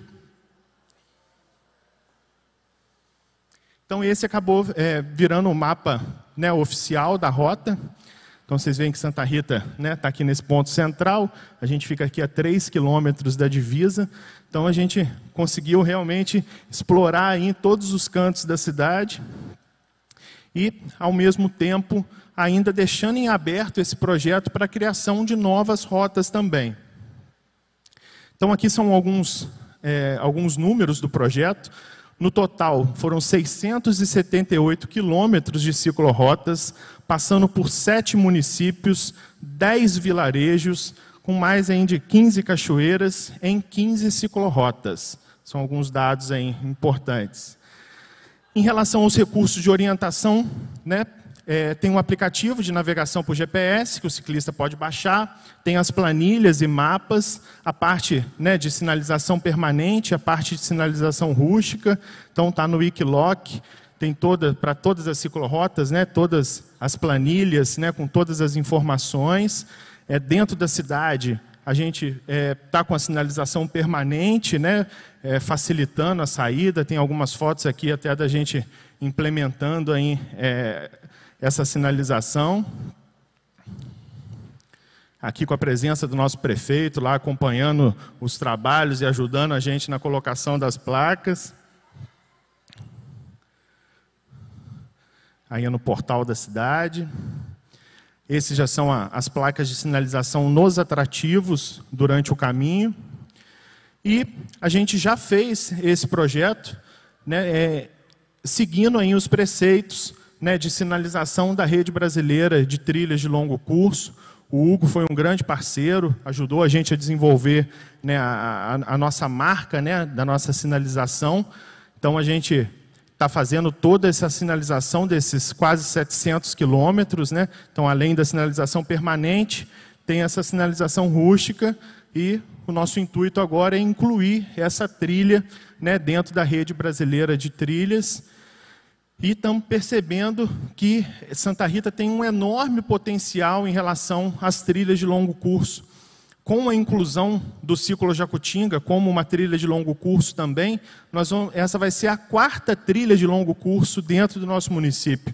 Então, esse acabou virando o mapa, né, oficial da rota. Então, vocês veem que Santa Rita, né, está aqui nesse ponto central. A gente fica aqui a 3 quilômetros da divisa. Então, a gente conseguiu realmente explorar aí em todos os cantos da cidade. E, ao mesmo tempo, ainda deixando em aberto esse projeto para a criação de novas rotas também. Então, aqui são alguns números do projeto. No total, foram 678 quilômetros de ciclorotas, passando por 7 municípios, 10 vilarejos, com mais ainda de 15 cachoeiras em 15 ciclorotas. São alguns dados aí importantes. Em relação aos recursos de orientação, né, tem um aplicativo de navegação por GPS, que o ciclista pode baixar, tem as planilhas e mapas, a parte, né, de sinalização permanente, a parte de sinalização rústica, então está no Wikiloc, tem para todas as ciclorotas, né, todas as planilhas, né, com todas as informações. Dentro da cidade, a gente está com a sinalização permanente, né, facilitando a saída, tem algumas fotos aqui até da gente implementando aí, essa sinalização. Aqui com a presença do nosso prefeito lá acompanhando os trabalhos e ajudando a gente na colocação das placas. Aí no portal da cidade. Esses já são as placas de sinalização nos atrativos durante o caminho. E a gente já fez esse projeto, né, seguindo aí os preceitos, né, de sinalização da rede brasileira de trilhas de longo curso. O Hugo foi um grande parceiro, ajudou a gente a desenvolver, né, a nossa marca, né, da nossa sinalização. Então, a gente está fazendo toda essa sinalização desses quase 700 quilômetros. Né? Então, além da sinalização permanente, tem essa sinalização rústica e o nosso intuito agora é incluir essa trilha, né, dentro da rede brasileira de trilhas. E estamos percebendo que Santa Rita tem um enorme potencial em relação às trilhas de longo curso. Com a inclusão do Ciclo Jacutinga como uma trilha de longo curso também, essa vai ser a 4ª trilha de longo curso dentro do nosso município.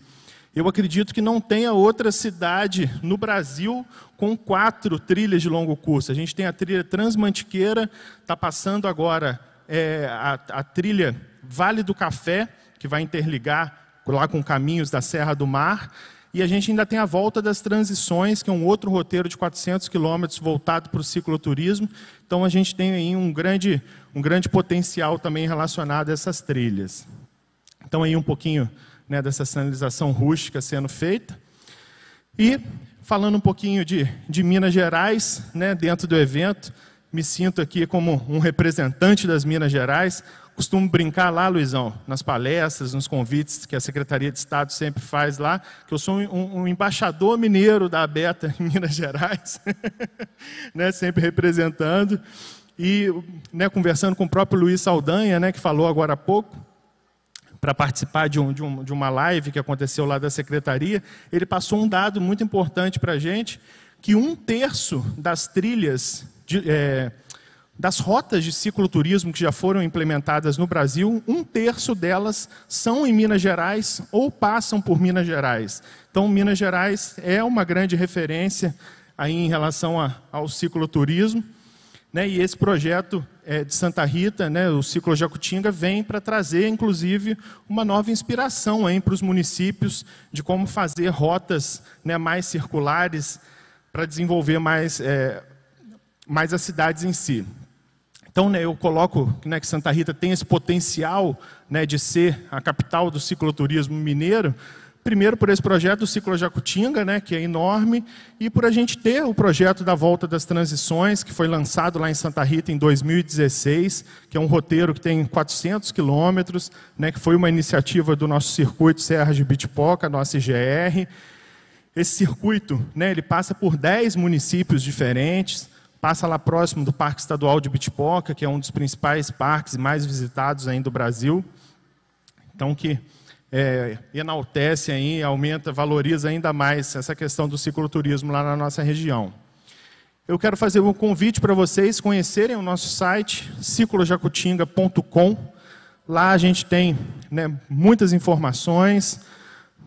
Eu acredito que não tenha outra cidade no Brasil com 4 trilhas de longo curso. A gente tem a trilha Transmantiqueira, está passando agora a trilha Vale do Café, que vai interligar lá com caminhos da Serra do Mar, e a gente ainda tem a Volta das Transições, que é um outro roteiro de 400 quilômetros voltado para o cicloturismo. Então, a gente tem aí um grande potencial também relacionado a essas trilhas. Então, aí um pouquinho, né, dessa sinalização rústica sendo feita. E, falando um pouquinho de Minas Gerais, né, dentro do evento, me sinto aqui como um representante das Minas Gerais. Costumo brincar lá, Luizão, nas palestras, nos convites que a Secretaria de Estado sempre faz lá, que eu sou um embaixador mineiro da ABETA em Minas Gerais, né, sempre representando. E, né, conversando com o próprio Luiz Saldanha, né, que falou agora há pouco, para participar de uma live que aconteceu lá da Secretaria, ele passou um dado muito importante para a gente, que 1/3 das trilhas, das rotas de cicloturismo que já foram implementadas no Brasil, 1/3 delas são em Minas Gerais ou passam por Minas Gerais. Então, Minas Gerais é uma grande referência aí em relação ao cicloturismo, né? E esse projeto de Santa Rita, né, o Ciclo Jacutinga, vem para trazer, inclusive, uma nova inspiração para os municípios de como fazer rotas, né, mais circulares para desenvolver mais as cidades em si. Então, né, eu coloco, né, que Santa Rita tem esse potencial, né, de ser a capital do cicloturismo mineiro, Primeiro por esse projeto do Ciclo Jacutinga, né, que é enorme, e por a gente ter o projeto da Volta das Transições, que foi lançado lá em Santa Rita em 2016, que é um roteiro que tem 400 quilômetros, né, que foi uma iniciativa do nosso circuito Serra de Bitipoca, nossa IGR. Esse circuito, né, ele passa por 10 municípios diferentes, passa lá próximo do Parque Estadual de Bitipoca, que é um dos principais parques mais visitados ainda do Brasil. Então, que enaltece aí, aumenta, valoriza ainda mais essa questão do cicloturismo lá na nossa região. Eu quero fazer um convite para vocês conhecerem o nosso site, ciclojacutinga.com. Lá a gente tem, né, muitas informações,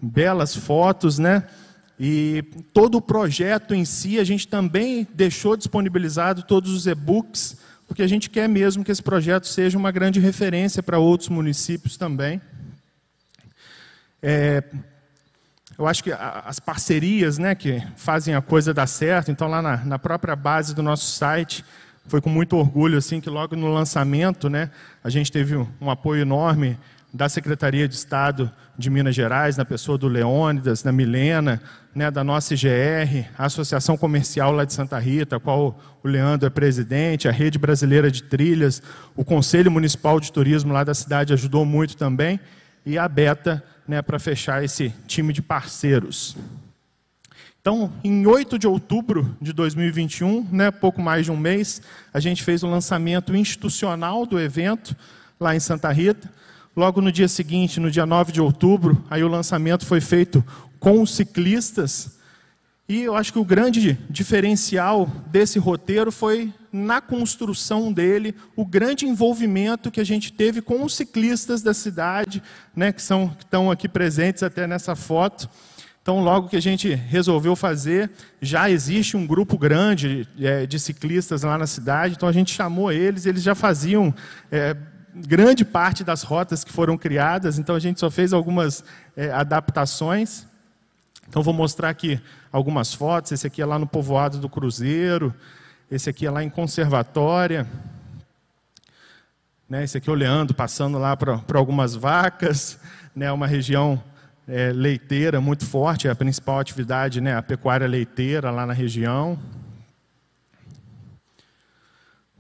belas fotos, né? E todo o projeto em si, a gente também deixou disponibilizado todos os e-books, porque a gente quer mesmo que esse projeto seja uma grande referência para outros municípios também. Eu acho que as parcerias, né, que fazem a coisa dar certo, então lá na própria base do nosso site, foi com muito orgulho assim, que logo no lançamento, né, a gente teve um apoio enorme da Secretaria de Estado de Minas Gerais, na pessoa do Leônidas, da Milena, né, da nossa IGR, a Associação Comercial lá de Santa Rita, a qual o Leandro é presidente, a Rede Brasileira de Trilhas, o Conselho Municipal de Turismo lá da cidade ajudou muito também, e a Beta, né, para fechar esse time de parceiros. Então, em 8 de outubro de 2021, né, pouco mais de um mês, a gente fez o lançamento institucional do evento lá em Santa Rita. Logo no dia seguinte, no dia 9 de outubro, aí o lançamento foi feito com os ciclistas. E eu acho que o grande diferencial desse roteiro foi na construção dele, o grande envolvimento que a gente teve com os ciclistas da cidade, né, que estão aqui presentes até nessa foto. Então, logo que a gente resolveu fazer, já existe um grupo grande de ciclistas lá na cidade, então a gente chamou eles já faziam grande parte das rotas que foram criadas, então a gente só fez algumas adaptações. Então, vou mostrar aqui algumas fotos. Esse aqui é lá no Povoado do Cruzeiro, esse aqui é lá em Conservatória, né? Esse aqui é o Leandro passando lá para algumas vacas, né? Uma região leiteira muito forte, é a principal atividade, né? A pecuária leiteira lá na região.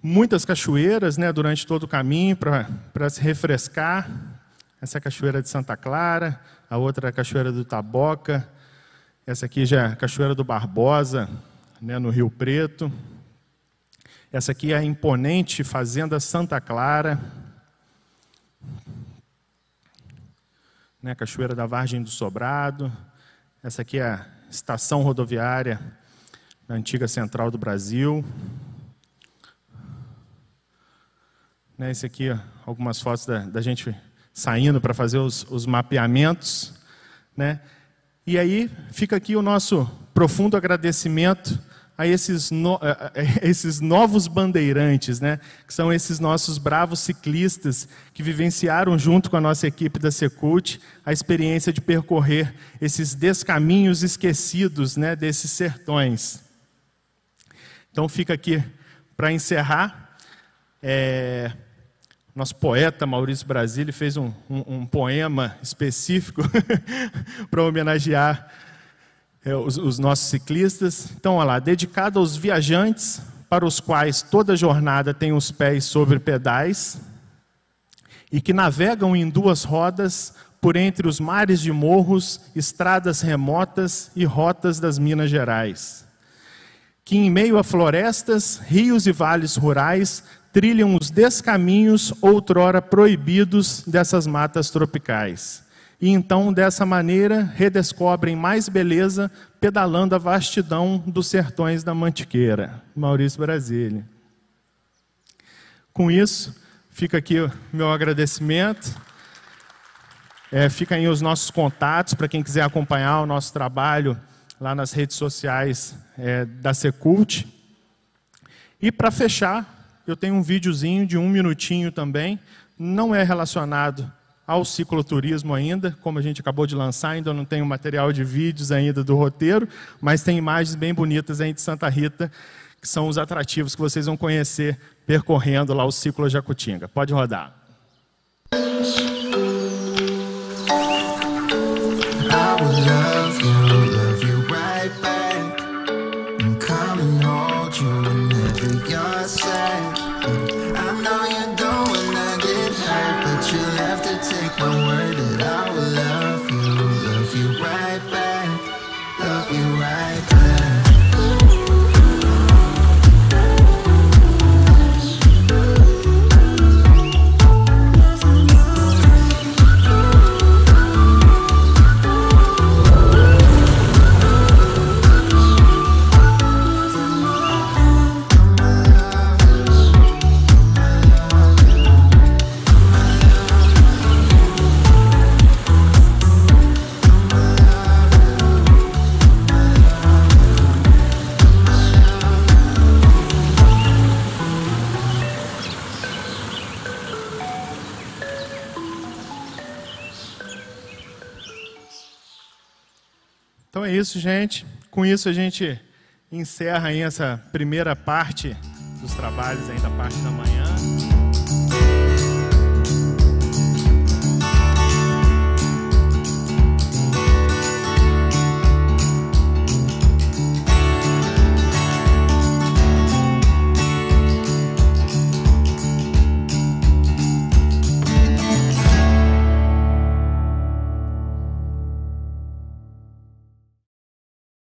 Muitas cachoeiras, né? Durante todo o caminho para se refrescar. Essa é a Cachoeira de Santa Clara, a outra é a Cachoeira do Taboca. Essa aqui já é a Cachoeira do Barbosa, né, no Rio Preto. Essa aqui é a imponente Fazenda Santa Clara. Né, a Cachoeira da Vargem do Sobrado. Essa aqui é a estação rodoviária da antiga Central do Brasil. Né, esse aqui, algumas fotos da gente saindo para fazer os mapeamentos, né? E aí fica aqui o nosso profundo agradecimento a esses novos bandeirantes, né? Que são esses nossos bravos ciclistas que vivenciaram junto com a nossa equipe da Secult a experiência de percorrer esses descaminhos esquecidos, né, desses sertões. Então fica aqui para encerrar. Nosso poeta Maurício Brasília fez um poema específico para homenagear os nossos ciclistas. Então, olha lá, dedicado aos viajantes para os quais toda jornada tem os pés sobre pedais e que navegam em duas rodas por entre os mares de morros, estradas remotas e rotas das Minas Gerais. Que em meio a florestas, rios e vales rurais trilham os descaminhos outrora proibidos dessas matas tropicais. E então, dessa maneira, redescobrem mais beleza pedalando a vastidão dos sertões da Mantiqueira. Maurício Brasília. Com isso, fica aqui o meu agradecimento. Ficam aí os nossos contatos para quem quiser acompanhar o nosso trabalho lá nas redes sociais da Secult. E para fechar, eu tenho um videozinho de 1 minutinho também, não é relacionado ao cicloturismo ainda, como a gente acabou de lançar, ainda não tem o material de vídeos ainda do roteiro, mas tem imagens bem bonitas aí de Santa Rita, que são os atrativos que vocês vão conhecer percorrendo lá o Ciclo Jacutinga. Pode rodar. I love you right back. Então é isso, gente. Com isso a gente encerra aí essa primeira parte dos trabalhos aí da parte da manhã.